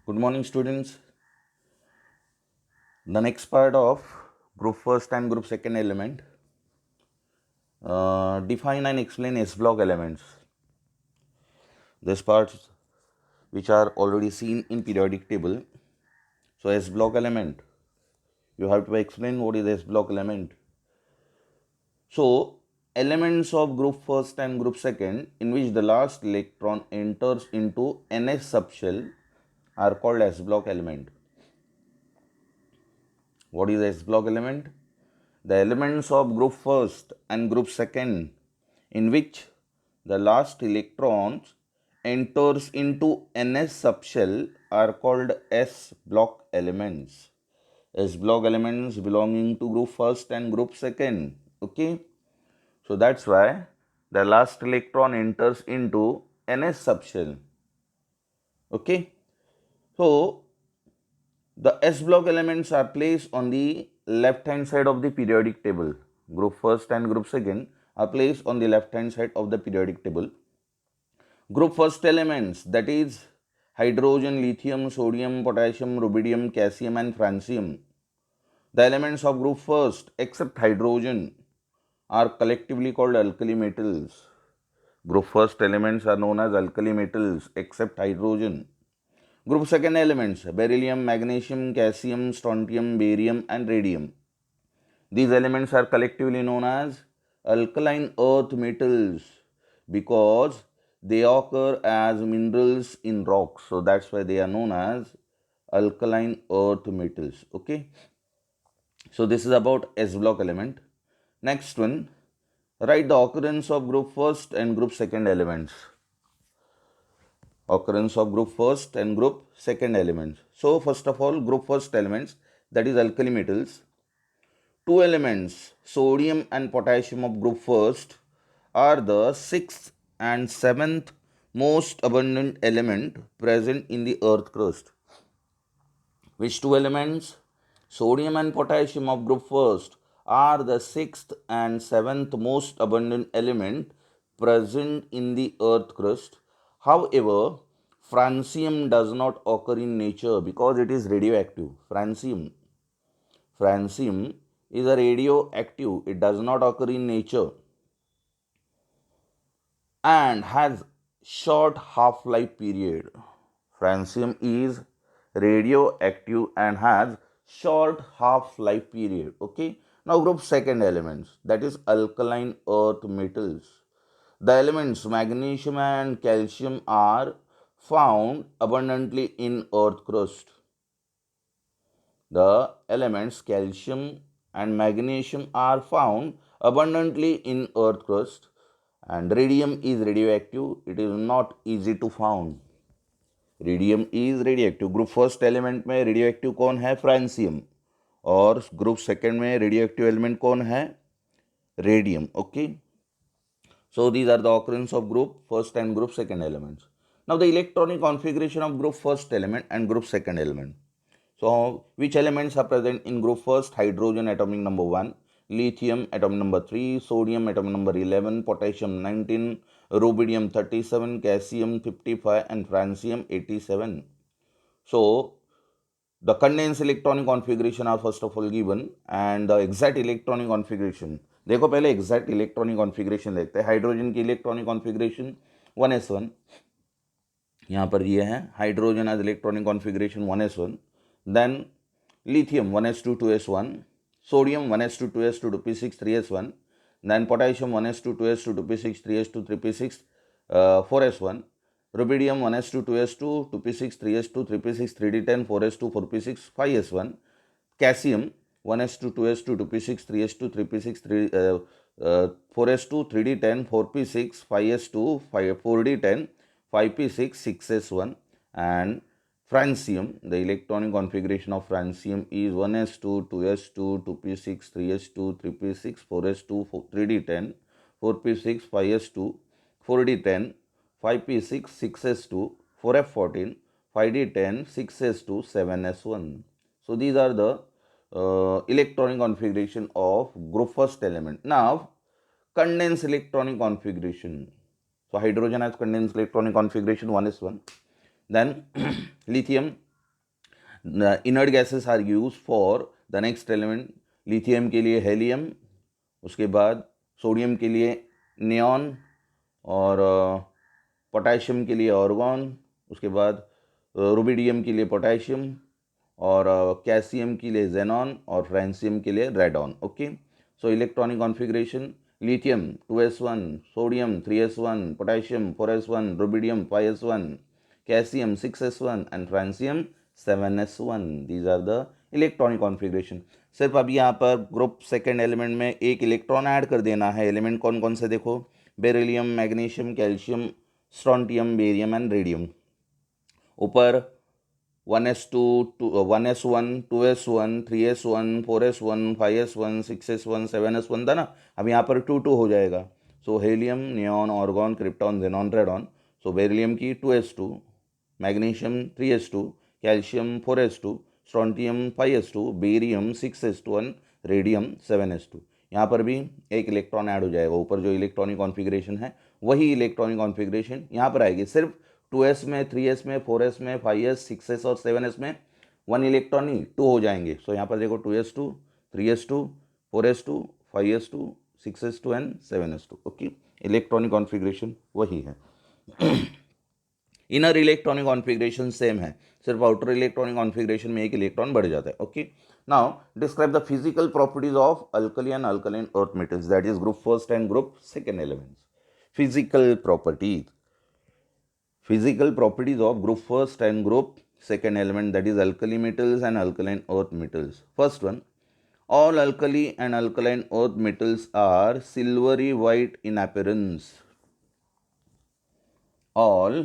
Good morning, students. The next part of group first and group second element. Define and explain S block elements. This parts which are already seen in periodic table. So S block element, you have to explain what is S block element. So elements of group first and group second in which the last electron enters into NS subshell are called S block element. What is S block element? The elements of group first and group second in which the last electrons enters into NS subshell are called S block elements. S block elements belonging to group first and group second. Okay, so that's why the last electron enters into NS subshell. Okay, so the S block elements are placed on the left hand side of the periodic table. Group first and group second are placed on the left hand side of the periodic table. Group first elements, that is hydrogen, lithium, sodium, potassium, rubidium, caesium and francium. The elements of group first except hydrogen are collectively called alkali metals. Group first elements are known as alkali metals except hydrogen. Group second elements, beryllium, magnesium, caesium, strontium, barium and radium. These elements are collectively known as alkaline earth metals because they occur as minerals in rocks. So that's why they are known as alkaline earth metals. Okay. So this is about S block element. Next one, write the occurrence of group first and group second elements. Occurrence of group first and group second elements. So first of all, group first elements, that is alkali metals. Two elements, sodium and potassium of group first, are the sixth and seventh most abundant element present in the earth crust. Which two elements? Sodium and potassium of group first are the sixth and seventh most abundant element present in the earth crust. However, francium does not occur in nature because it is radioactive. Francium is a radioactive, it does not occur in nature and has short half-life period. Francium is radioactive and has short half-life period. Okay. Now group second elements, that is alkaline earth metals. The elements magnesium and calcium are found abundantly in earth crust. The elements calcium and magnesium are found abundantly in earth crust and radium is radioactive, it is not easy to found. Radium is radioactive. Group first element में radioactive कौन है? Francium. और group second में radioactive element कौन है? Radium. Okay, so these are the occurrence of group first and group second elements. Now the electronic configuration of group first element and group second element. So which elements are present in group first? Hydrogen atomic number 1, lithium atom number 3, sodium atom number 11, potassium 19, rubidium 37, caesium 55 and francium 87. So the condensed electronic configuration are first of all given and the exact electronic configuration. देखो पहले exact electronic configuration देखते हैं. Hydrogen की electronic configuration 1s1 यहाँ पर ये है. Hydrogen as electronic configuration 1s1. Then lithium 1s2 2s1, sodium 1s2 2s2 2p6 3s1, then potassium 1s2 2s2 2p6 3s2 3p6 4s1, rubidium 1s2 2s2 2p6 3s2 3p6 3d10 4s2 4p6 5s1, caesium 1s2 2s2 2p6 3s2 3p6 4s2 3d10 4p6 5s2 4d10 5p6 6s1 and francium. The electronic configuration of francium is 1s2 2s2 2p6 3s2 3p6 4s2 3d10 4p6 5s2 4d10 5p6 6s2 4f14 5d10 6s2 7s1. So these are the electronic configuration of group first element. Now condensed electronic configuration. So hydrogen has condensed electronic configuration 1s1. Then lithium inert gases are use for the next element, lithium के लिए helium, उसके बाद sodium के लिए neon, और potassium के लिए argon, उसके बाद रुबिडियम के लिए पोटेशियम, और कैल्शियम के लिए जेनॉन, और फ्रांसियम के लिए radon. Okay, so electronic configuration: lithium 2s1, sodium 3s1, potassium 4s1, rubidium 5s1, calcium 6s1 and francium 7s1. These are the electronic configuration. सिर्फ अब यहाँ पर ग्रुप सेकेंड एलिमेंट में एक इलेक्ट्रॉन ऐड कर देना है. एलिमेंट कौन कौन से देखो: beryllium, magnesium, calcium, strontium, barium and radium. ऊपर 1s2, 1s1, 2s1, 3s1, 4s1, 5s1, 6s1, 7s1 था ना. अब यहाँ पर 2 हो जाएगा. So helium, neon, argon, krypton, xenon, radon. So beryllium की 2s2, magnesium 3s2, calcium 4s2, strontium 5s2, barium 6s2, radium 7s2. यहाँ पर भी एक इलेक्ट्रॉन ऐड हो जाएगा. ऊपर जो इलेक्ट्रॉनिक कॉन्फ़िगरेशन है वही इलेक्ट्रॉनिक कॉन्फ़िगरेशन यहाँ पर आएगी. सिर्फ 2s में, 3s में, 4s में, 5s, 6s और 7s में 1 इलेक्ट्रॉन ही 2 हो जाएंगे. सो यहाँ पर देखो 2s2, 3s2, 4s2, 5s2, 6s2 and 7s2. Okay, electronic configuration वही है. इनर इलेक्ट्रॉनिक कॉन्फ़िगरेशन सेम है, सिर्फ आउटर इलेक्ट्रॉनिक कॉन्फ़िगरेशन में एक इलेक्ट्रॉन बढ़ जाता है. Okay, now describe the physical properties of alkali and alkaline earth metals, that is group first and group second elements. Physical properties. Physical properties of group first and group second element, that is alkali metals and alkaline earth metals. First one, all alkali and alkaline earth metals are silvery white in appearance. All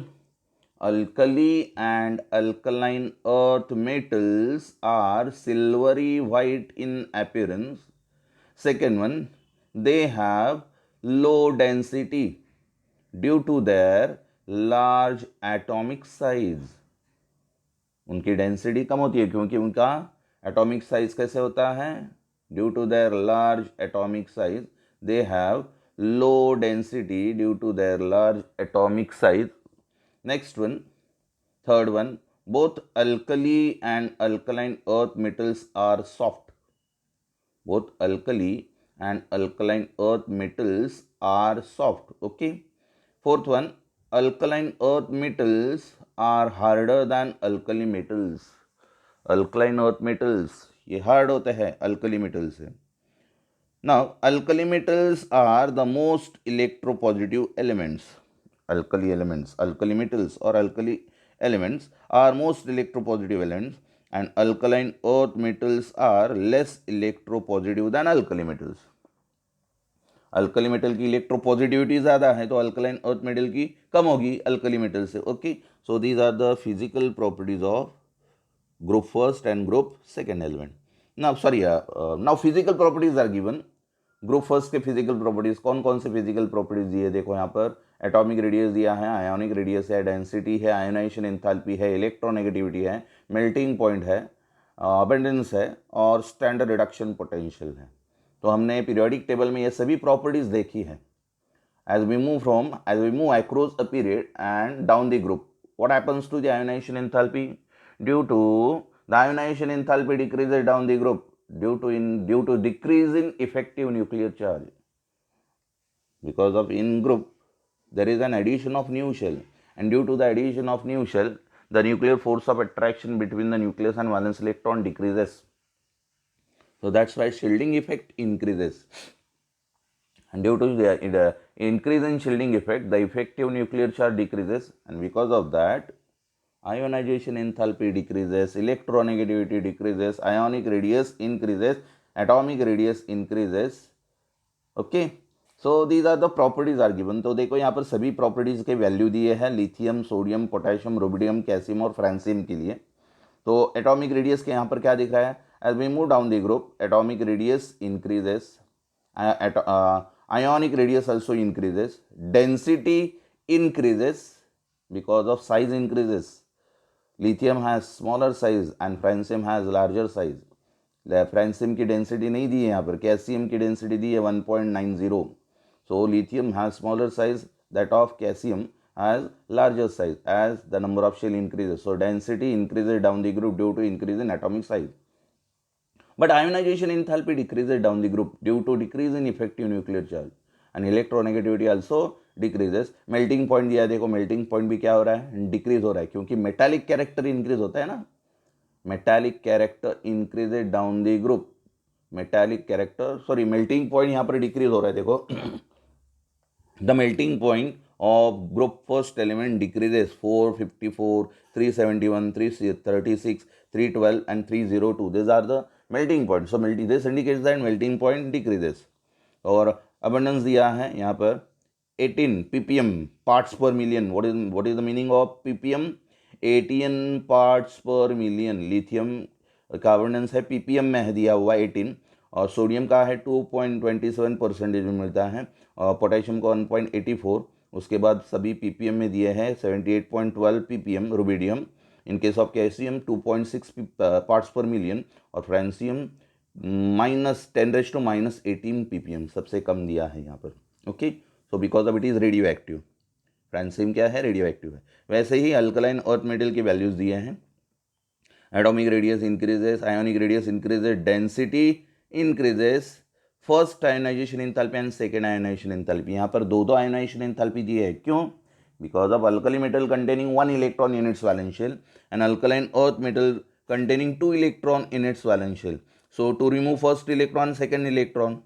alkali and alkaline earth metals are silvery white in appearance. Second one, they have low density due to their large atomic size. उनकी density कम होती है क्योंकि उनका atomic size कैसे होता है? Due to their large atomic size they have low density due to their large atomic size. Next one, third one, both alkali and alkaline earth metals are soft. Both alkali and alkaline earth metals are soft. Okay. Fourth one, alkaline earth metals are harder than alkali metals. alkaline earth metals ये hard होते हैं alkali metals से. Now alkali metals are the most electropositive elements. alkali elements, alkali metals or alkali elements are most electropositive elements, and alkaline earth metals are less electropositive than alkali metals. Alkali metal की electropositivity ज़्यादा है तो alkaline earth metal की कम होगी alkali metal से. Okay, so these are the physical properties of group first and group second element. Now physical properties are given. Group first के physical properties कौन कौन से फिजिकल प्रॉपर्टीज दिए? देखो यहाँ पर एटॉमिक रेडियस दिया है, आयोनिक रेडियस है, डेंसिटी है, आयोनाइजेशन एंथैल्पी है, इलेक्ट्रोनेगेटिविटी है, मेल्टिंग पॉइंट है, अबंडेंस है और स्टैंडर्ड रिडक्शन पोटेंशियल है. तो हमने पीरियोडिक टेबल में ये सभी प्रॉपर्टीज देखी है. as we move across a period and down the group, what happens to the ionization enthalpy? Due to the ionization enthalpy decreases down the group due to decrease in effective nuclear charge. Because of in group there is an addition of new shell, and due to the addition of new shell the nuclear force of attraction between the nucleus and valence electron decreases. So that's why shielding effect increases, and due to the increase in shielding effect the effective nuclear charge decreases, and because of that ionization enthalpy decreases, electronegativity decreases, ionic radius increases, atomic radius increases. Okay, so these are the properties are given. तो देखो यहाँ पर सभी properties के value दिए हैं lithium, sodium, potassium, rubidium, calcium और francium के लिए. तो एटॉमिक रेडियस के यहाँ पर क्या दिख रहा है? As we move down the group, atomic radius increases, ionic radius also increases, density increases because of size increases. Lithium has smaller size and francium has larger size. Francium की density नहीं दी है यहाँ पर, कैल्शियम की density दी है 1.90. So lithium has smaller size that of calcium as larger size as the number of shell increases. So density increases down the group due to increase in atomic size. But ionization enthalpy decreases down the group due to decrease in effective nuclear charge. And electronegativity also decreases. Melting point दिया है, देखो melting point भी क्या हो रहा है, decrease हो रहा है, क्योंकि मेटालिक कैरेक्टर इंक्रीज होता है ना, metallic character increases down the group, metallic character sorry melting point यहाँ पर डिक्रीज हो रहा है, देखो the melting point of group first element decreases 454, 371, 336, 312 and 302. These are the melting points. So this indicates that melting point decreases. और abundance दिया है यहाँ पर 18 ppm parts per million. What is the meaning of ppm? 18 parts per million. Lithium का abundance है ppm में है दिया हुआ 18, और सोडियम का है 2.27% में मिलता है, और पोटेशियम का 1.84, उसके बाद सभी पीपीएम में दिए हैं 78.12 ppm rubidium, in case of calcium 2.6 parts पर मिलियन, और फ्रांसियम -10⁻18 पीपीएम सबसे कम दिया है यहाँ पर। Okay, so because of it is radio active, francium क्या है, रेडियो एक्टिव है। वैसे ही अल्कलाइन अर्थ मेटल के वैल्यूज दिए हैं, atomic radius increases, ionic radius increases, density increases, first ionization enthalpy and second ionization enthalpy. यहाँ पर दो आयोनाइजेशन एंथैल्पी दिए है, क्यों? Because of alkali metal containing 1 electron in its valence shell and alkaline earth metal containing 2 electron in its valence shell. So to remove first electron, second electron,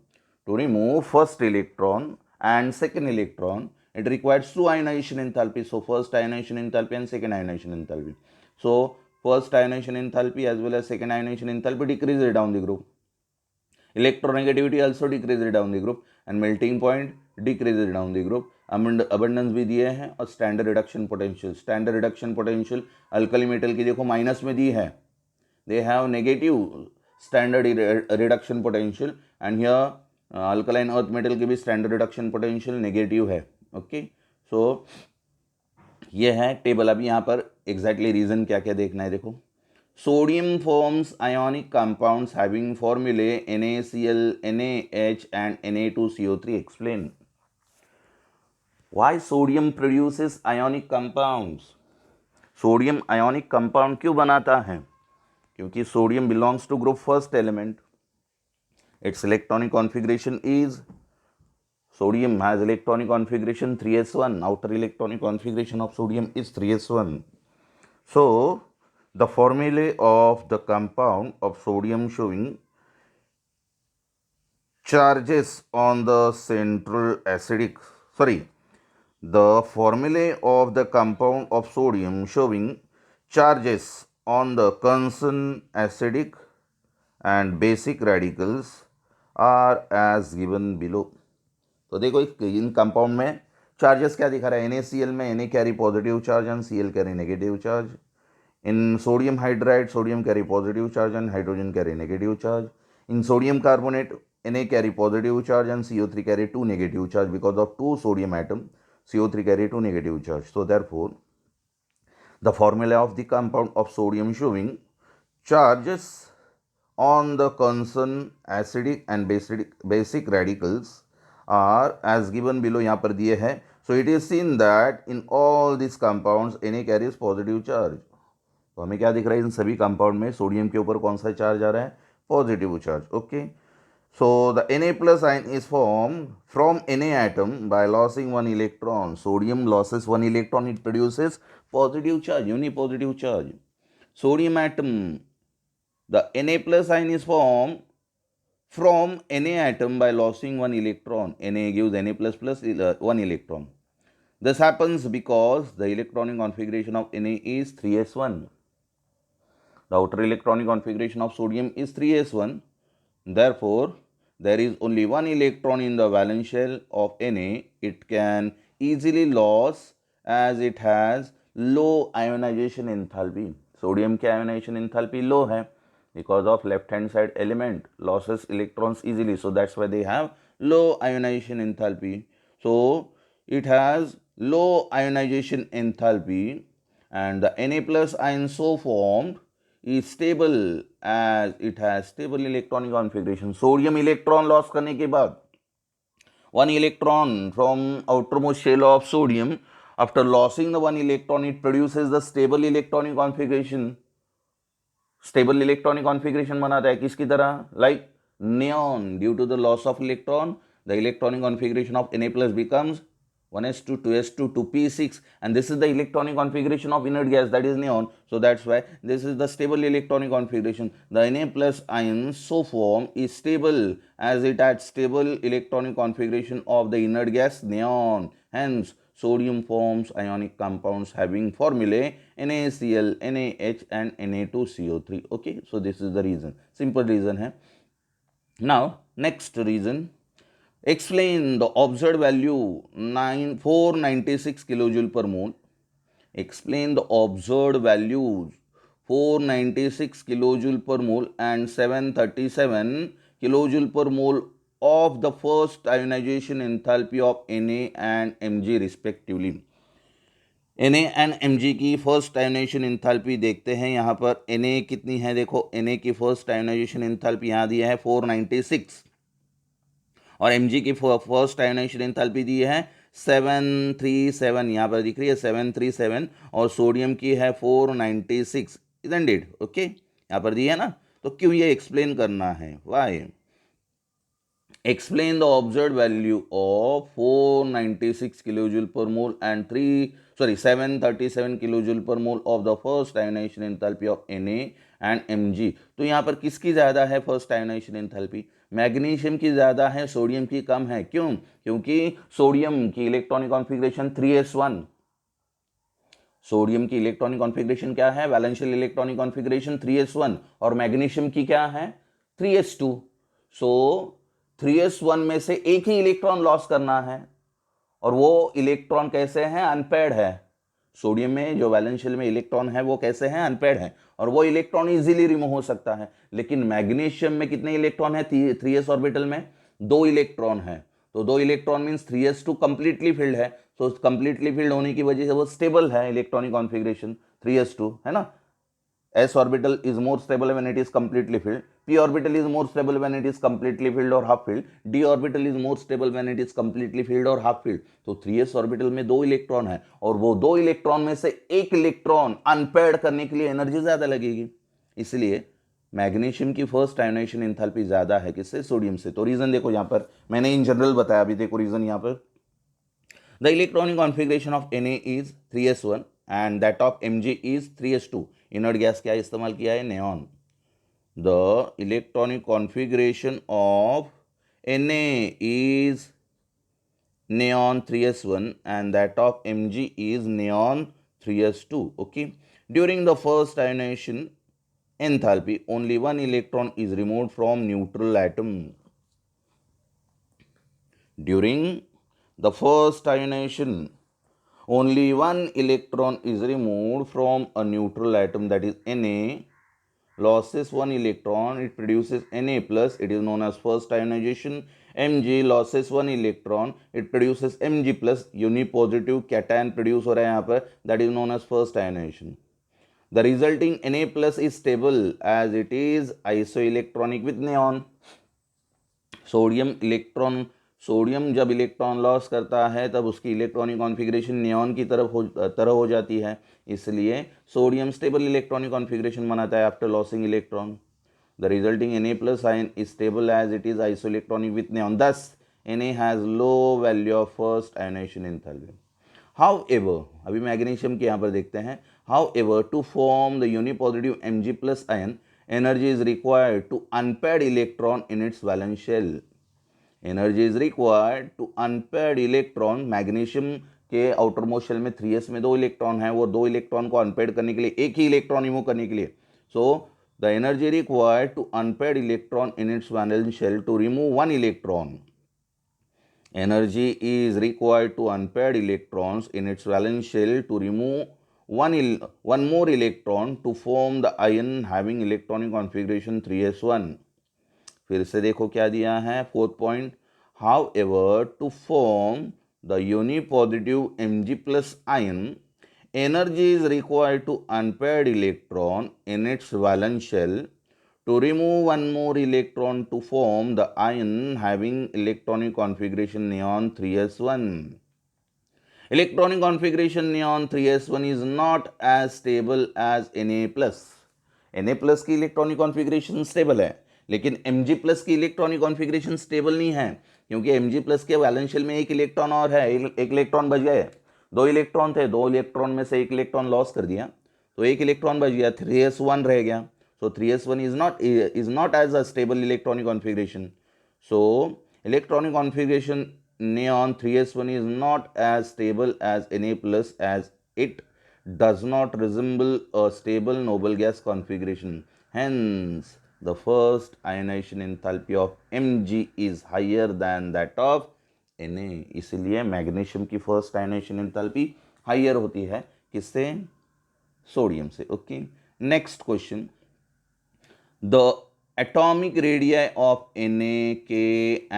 to remove first electron and second electron, it requires 2 ionization enthalpy. So first ionization enthalpy and second ionization enthalpy. So first ionization enthalpy as well as second ionization enthalpy decreases down the group. Electronegativity also decreases down the group and melting point decreases down the group. Abundance भी दिए हैं, और standard reduction potential, standard reduction potential alkali metal की देखो minus में दी है, they have negative standard reduction potential, and here alkaline earth metal की भी standard reduction potential negative है। ओके, सो ये है टेबल। अभी यहाँ पर एग्जैक्टली रीजन क्या क्या देखना है, देखो sodium forms ionic compounds having formulae NaCl, NaH and Na2CO3। Explain why sodium produces ionic compounds. Sodium ionic compound क्यों बनाता है? क्योंकि sodium belongs to group first element, its electronic configuration is, sodium has electronic configuration 3s1, outer electronic configuration of sodium is 3s1. So the formulae of the compound of sodium showing charges on the central acidic, the formulae of the compound of sodium showing charges on the concerned acidic and basic radicals are as given below. तो देखो इन compound में charges क्या दिखा रहा है, NaCl में Na carry positive charge and Cl carry negative charge, in sodium hydride sodium carry positive charge and hydrogen carry negative charge, in sodium carbonate Na carry positive charge and CO3 carry 2 negative charge, because of 2 sodium atom CO3 carry 2 negative charge. So therefore the formula of the compound of sodium showing charges on the concerned acidic and basic radicals are as given below. यहाँ पर दिए है. So it is seen that in all these compounds Na carries positive charge. तो हमें क्या दिख रहा है, इन सभी कंपाउंड में सोडियम के ऊपर कौन सा चार्ज आ रहा है, positive charge. Okay, so the Na plus ion is formed from Na atom by losing one electron. Sodium losses one electron, it produces positive charge, unipositive charge. Sodium atom, the Na plus ion is formed from Na atom by losing one electron. Na gives Na plus plus one electron. This happens because the electronic configuration of Na is 3s1. The outer electronic configuration of sodium is 3s1. Therefore, there is only one electron in the valence shell of Na. It can easily lose as it has low ionization enthalpy. Sodium की ionization enthalpy low है because of left hand side element losses electrons easily. So that's why they have low ionization enthalpy. So it has low ionization enthalpy and the Na plus ion so formed is stable as it has stable electronic configuration. Sodium electron loss करने के बाद one electron from outermost shell of sodium After losing the one electron, it produces the stable electronic configuration. Stable electronic configuration बनाता है किसकी तरह, like neon. Due to the loss of electron, the electronic configuration of Na plus becomes 1s2, 2s2, 2p6, and this is the electronic configuration of inert gas, that is neon. So that's why this is the stable electronic configuration. The Na plus ion so form is stable as it had stable electronic configuration of the inert gas neon. Hence sodium forms ionic compounds having formulae NaCl, NaH and Na2CO3. Okay, so this is the reason, simple reason hai. Now next reason, explain the observed value 496 kilojoule per mole. Explain the observed values 496 kilojoule per mole and 737 kilojoule per mole of the first ionization enthalpy of Na and Mg respectively. Na and Mg की first ionization enthalpy देखते हैं. यहाँ पर Na कितनी है, देखो Na की first ionization enthalpy यहाँ दिया है 496 और Mg की फर्स्ट आयोनाइजेशन एंथैल्पी दी है 737, यहाँ पर दिख रही है 737 और सोडियम की है 496, इजंट इट. ओके, यहाँ पर दी है ना, तो क्यों ये एक्सप्लेन करना है, Y. Explain the observed value of 496 kilojoule per mole and 737 kilojoule per mole of the first ionization enthalpy of Na and Mg. तो यहाँ पर किसकी ज़्यादा है फर्स्ट आयोनाइजेशन एंथैल्पी, मैग्नीशियम की ज़्यादा है, सोडियम की कम है. क्यों, क्योंकि सोडियम की इलेक्ट्रॉनिक कॉन्फ़िगरेशन 3s1. सोडियम की इलेक्ट्रॉनिक कॉन्फ़िगरेशन क्या है, वैलेंशियल इलेक्ट्रॉनिक कॉन्फ़िगरेशन 3s1 और मैग्नीशियम की क्या है 3s2. सो 3s1 में से एक ही इलेक्ट्रॉन लॉस करना है और वो इलेक्ट्रॉन कैसे हैं, अनपेयर्ड है. सोडियम में जो वैलेंशियल में इलेक्ट्रॉन है वो कैसे हैं, अनपेयर्ड है और वो इलेक्ट्रॉन इजीली रिमूव हो सकता है. लेकिन मैग्नीशियम में कितने इलेक्ट्रॉन है, 3s ऑर्बिटल में 2 इलेक्ट्रॉन है. तो 2 electron means 3s2 completely filled है. तो कंप्लीटली फिल्ड होने की वजह से वो स्टेबल है इलेक्ट्रॉनिक कॉन्फ़िगरेशन 3s2, है ना. S orbital is more stable when it is completely filled. P orbital is more stable when it is completely filled or half filled. D orbital is more stable when it is completely filled or half filled. तो 3s orbital में 2 electron है और वो 2 electron में से एक electron unpaired करने के लिए एनर्जी ज्यादा लगेगी. इसलिए मैग्नीशियम की फर्स्ट आयोनाइजेशन एंथैल्पी ज्यादा है किससे, सोडियम से. तो रीजन देखो यहाँ पर मैंने इन जनरल बताया, अभी देखो रीजन यहाँ पर. The electronic configuration of Na is 3s1 and that of Mg is 3s2. Inert gas क्या इस्तेमाल किया है, neon. The electronic configuration of Na is neon 3s1 and that of Mg is neon 3s2. Okay, during the first ionization enthalpy only one electron is removed from neutral atom. During the first ionization only one electron is removed from a neutral atom, that is Na losses one electron, it produces Na plus, it is known as first ionization. Mg losses one electron, it produces Mg plus, unipositive cation produce हो रहा है यहाँ पर, that is known as first ionization. The resulting Na plus is stable as it is isoelectronic with neon. Sodium जब electron loss करता है तब उसकी इलेक्ट्रॉनिक कॉन्फ़िगरेशन नियॉन की तरह हो जाती है. इसलिए सोडियम स्टेबल इलेक्ट्रॉनिक कॉन्फ़िगरेशन बनाता है after losing electron. The resulting Na plus ion is stable as it is isoelectronic with neon. Thus Na has low value of first ionization enthalpy. However, अभी magnesium के यहाँ पर देखते हैं. However, to form the unipositive Mg plus ion, energy is required to unpaired electron in its valence shell. Energy is required to unpaired electron. Magnesium के outermost shell में 3s में 2 electron है, वो 2 इलेक्ट्रॉन को unpaired करने के लिए एक ही इलेक्ट्रॉन रिमूव करने के लिए. So the energy required to unpaired electron in its valence shell to remove one electron. Energy is required to unpaired electrons in its valence shell to remove one more electron to form the ion having electronic configuration 3s1. फिर से देखो क्या दिया है, 4th point. However, to form the unipositive Mg plus ion, energy is required to unpaired electron in its valence shell to remove one more electron to form the ion having electronic configuration neon 3s1. Electronic configuration neon 3s1 is not as stable as Na+. Na+ की electronic configuration stable है, लेकिन Mg+ की electronic configuration stable नहीं है, क्योंकि Mg+ के valence shell में एक इलेक्ट्रॉन और है, एक इलेक्ट्रॉन बच गए। दो इलेक्ट्रॉन थे, दो इलेक्ट्रॉन में से एक इलेक्ट्रॉन लॉस कर दिया, तो एक इलेक्ट्रॉन बच गया, 3s1 रह गया। So 3s1 is not as a stable electronic configuration. So electronic configuration neon 3s1 is not as stable as Na+, as it does not resemble a stable noble gas configuration. Hence, the first ionization enthalpy of Mg is higher than that of Na. इसलिए magnesium की first ionization enthalpy higher होती है किससे? Sodium से। Okay, next question, the atomic radii of Na, K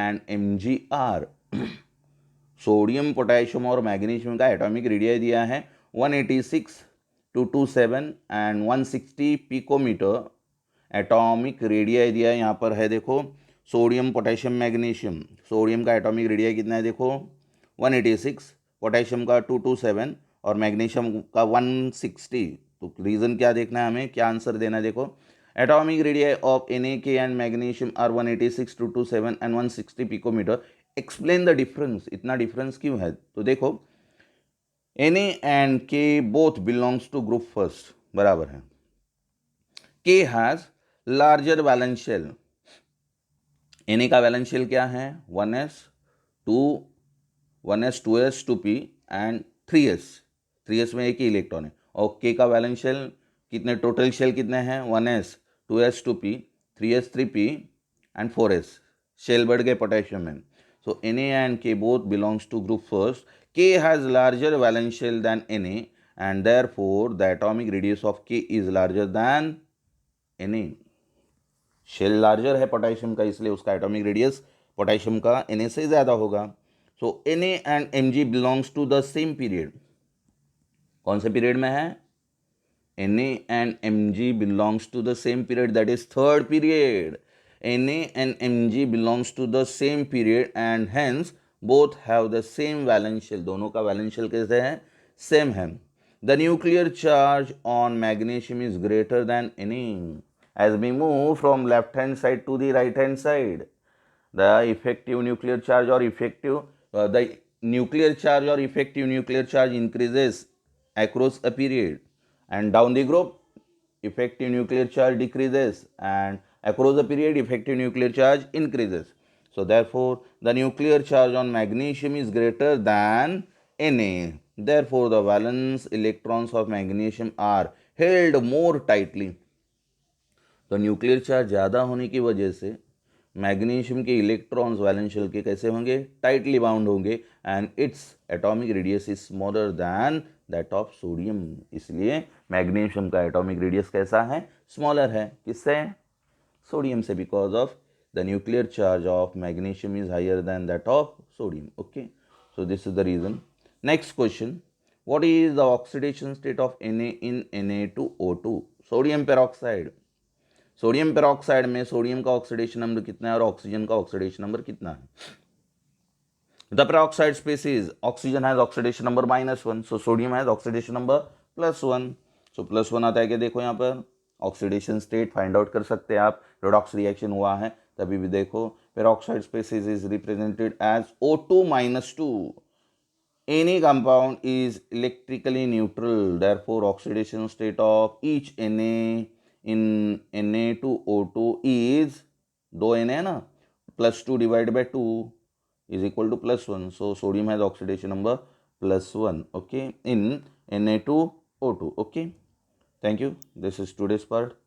and Mg are sodium, potassium और magnesium का atomic radius दिया है 186, 227 एंड 160 पिकोमीटर। एटॉमिक रेडियस दिया है, यहाँ पर है देखो, सोडियम, पोटेशियम, मैग्नीशियम। सोडियम का एटॉमिक रेडियस कितना है देखो 186, पोटेशियम का 227 और मैग्नीशियम का 160। तो रीज़न क्या देखना है हमें, क्या आंसर देना है देखो, atomic radii of Na, K and magnesium are 186, 227 and 160 picometer. Explain the difference. इतना difference क्यों है? तो देखो Na and K both belongs to group first, बराबर है। K has larger valence shell. Na का वैलेंस शेल क्या है? 1s, 1s, 2s, 2p and 3s। 3s में एक ही इलेक्ट्रॉन है। और K का वैलेंस शेल कितने, टोटल शेल कितने हैं? 1s, 2s, 2p, 3s, 3p and 4s। Shell बढ़ गए पोटेशियम में। So Na and K both belongs to group first. K has larger valence shell than Na and therefore the atomic radius of K is larger than Na. Shell larger है potassium का, इसलिए उसका atomic radius potassium का Na से ज़्यादा होगा। So Na and Mg belongs to the same period. कौन से पीरियड में है? Na and Mg belongs to the same period, that is third period. Na and Mg belongs to the same period and hence both have the same valence shell. दोनों का valence shell कैसे है? Same है. The nuclear charge on magnesium is greater than Na. As we move from left hand side to the right hand side, the effective nuclear charge or the nuclear charge or effective nuclear charge increases across a period, and down the group effective nuclear charge decreases and across the period effective nuclear charge increases. So therefore the nuclear charge on magnesium is greater than Na. Therefore the valence electrons of magnesium are held more tightly. तो nuclear charge ज़्यादा होने की वजह से magnesium के electrons valence shell के कैसे होंगे? टाइटली बाउंड होंगे and its atomic radius is smaller than that of sodium. इसलिए मैग्नीशियम का एटॉमिक रेडियस कैसा है? स्मॉलर है। किससे? सोडियम से, because of the nuclear charge of magnesium is higher than that of sodium. Okay, so this is the reason. Next question, what is the oxidation state of Na in Na2O2? Sodium peroxide. Sodium peroxide में sodium का oxidation number कितना है और oxygen का oxidation number कितना है? The peroxide species, oxygen has oxidation number -1, so sodium has oxidation number +1। सो +1 आता है कि देखो यहाँ पर ऑक्सीडेशन स्टेट फाइंड आउट कर सकते हैं आप, रेडॉक्स रिएक्शन हुआ है तभी भी देखो peroxide species is represented as O2-2। Any compound is electrically neutral, therefore oxidation state of each Na in Na2O2 is, दो Na है ना, +2 divided by 2 is equal to +1. So sodium has oxidation number +1, okay, in Na2O2. Okay, thank you. This is today's part.